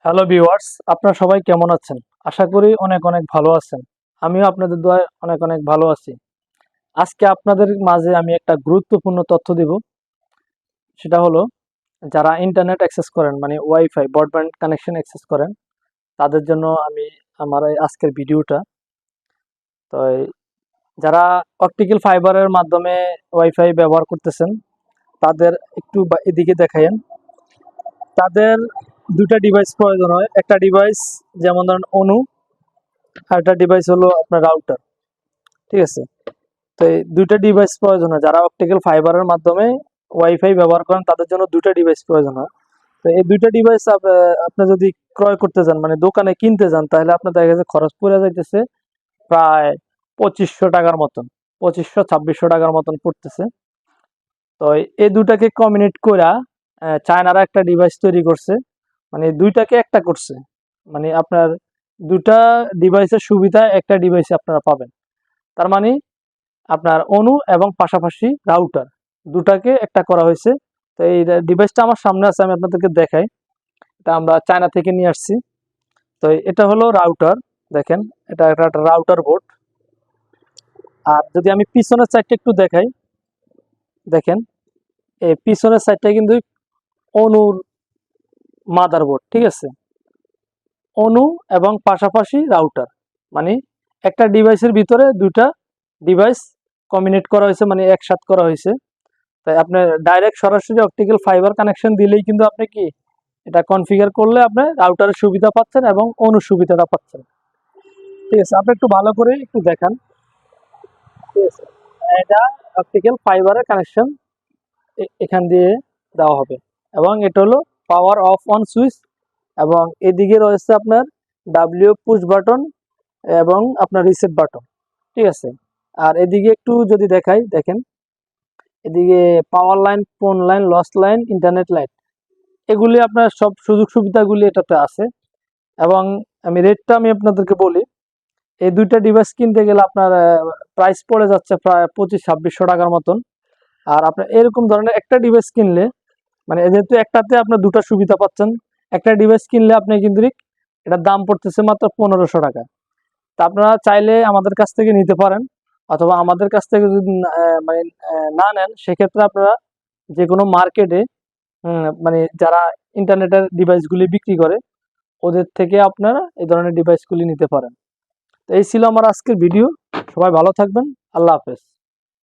Hello viewers, আপনারা সবাই কেমন আছেন? আশা করি অনেক অনেক ভালো আছেন। আমিও আপনাদের দোয়ায় অনেক অনেক ভালো আছি। আজকে আপনাদের মাঝে আমি একটা গুরুত্বপূর্ণ তথ্য দিব। সেটা হলো, যারা ইন্টারনেট অ্যাক্সেস করেন, মানে ওয়াইফাই ব্রডব্যান্ড কানেকশন অ্যাক্সেস করেন, তাদের জন্য আমি আমার এই আজকের ভিডিওটা। তো যারা অপটিক্যাল ফাইবারের মাধ্যমে ওয়াইফাই ব্যবহার করতেছেন, তাদের একটু এদিকে দেখায়েন। তাদের দুটা ডিভাইস প্রয়োজন হয়। একটা ডিভাইস যেমন ধরেন অনু, আর একটা ডিভাইস হলো আপনার রাউটার। ঠিক আছে? তো এই দুইটা ডিভাইস প্রয়োজন হয়। যারা অপটিক্যাল ফাইবারের মাধ্যমে ওয়াইফাই ব্যবহার করেন, তাদের জন্য দুইটা ডিভাইস প্রয়োজন হয়। তো এই দুইটা ডিভাইস আপনি যদি ক্রয় করতে যান, মানে দোকানে কিনতে যান, তাহলে আপনার দেখা গেছে খরচ পড়ে যাইতেছে প্রায় 2500 টাকার মতন, 2500-2600 টাকার মতন পড়তেছে। তো এই দুটাকে কম্বিনেট করা চায়নারা একটা ডিভাইস তৈরি করছে, মানে দুইটাকে একটা করছে। মানে আপনার দুটা ডিভাইসের সুবিধা একটা ডিভাইসে আপনারা পাবেন। তার মানে আপনার অনু এবং পাশাপাশি রাউটার দুটাকে একটা করা হয়েছে। তো এই ডিভাইসটা আমার সামনে আছে, আমি আপনাদেরকে দেখাই। এটা আমরা চায়না থেকে নিয়ে আসছি। তো এটা হলো রাউটার, দেখেন এটা একটা রাউটার বোর্ড। আর যদি আমি পিছনের সাইডটা একটু দেখাই, দেখেন এই পিছনের সাইডটা কিন্তু অনুর মাদারবোর্ড। ঠিক আছে? অনু এবং পাশাপাশি রাউটার, মানে একটা ডিভাইসের ভিতরে দুটা ডিভাইস কম্বিনেট করা হয়েছে, মানে একসাথ করা হয়েছে। তাই আপনি ডাইরেক্ট সরাসরি অপটিক্যাল ফাইবার কানেকশন দিলেই কিন্তু আপনি কি এটা কনফিগার করলে আপনি রাউটারের সুবিধা পাচ্ছেন এবং অনু সুবিধাটা পাচ্ছেন। ঠিক আছে? আপনি একটু ভালো করে একটু দেখান। ঠিক আছে? এটা অপটিক্যাল ফাইবারের কানেকশন এখান দিয়ে দেওয়া হবে, এবং এটা হলো পাওয়ার অফ অন সুইচ, এবং এদিকে রয়েছে আপনার ডাব্লিউ পুশ বাটন এবং আপনার রিসেট বাটন। ঠিক আছে? আর এদিকে একটু যদি দেখাই, দেখেন এদিকে power line, phone line, loss line, internet line, এগুলি আপনার সব সুযোগ সুবিধাগুলি এটাতে আছে। এবং আমি রেটটা আমি আপনাদেরকে বলি, এই দুইটা ডিভাইস কিনতে গেলে আপনার প্রাইস পড়ে যাচ্ছে প্রায় 2500-2600 টাকার মতন। আর আপনার এরকম ধরনের একটা ডিভাইস কিনলে, মানে যেহেতু একটাতে আপনার দুটা সুবিধা পাচ্ছেন, একটা ডিভাইস কিনলে আপনি কিন্তু এটার দাম পড়তেছে মাত্র 1500 টাকা। তা আপনারা চাইলে আমাদের কাছ থেকে নিতে পারেন, অথবা আমাদের কাছ থেকে যদি মানে না নেন, সেক্ষেত্রে আপনারা যে কোনো মার্কেটে, মানে যারা ইন্টারনেটের ডিভাইসগুলি বিক্রি করে, ওদের থেকে আপনারা এই ধরনের ডিভাইসগুলি নিতে পারেন। তো এই ছিল আমার আজকের ভিডিও। সবাই ভালো থাকবেন। আল্লাহ হাফেজ।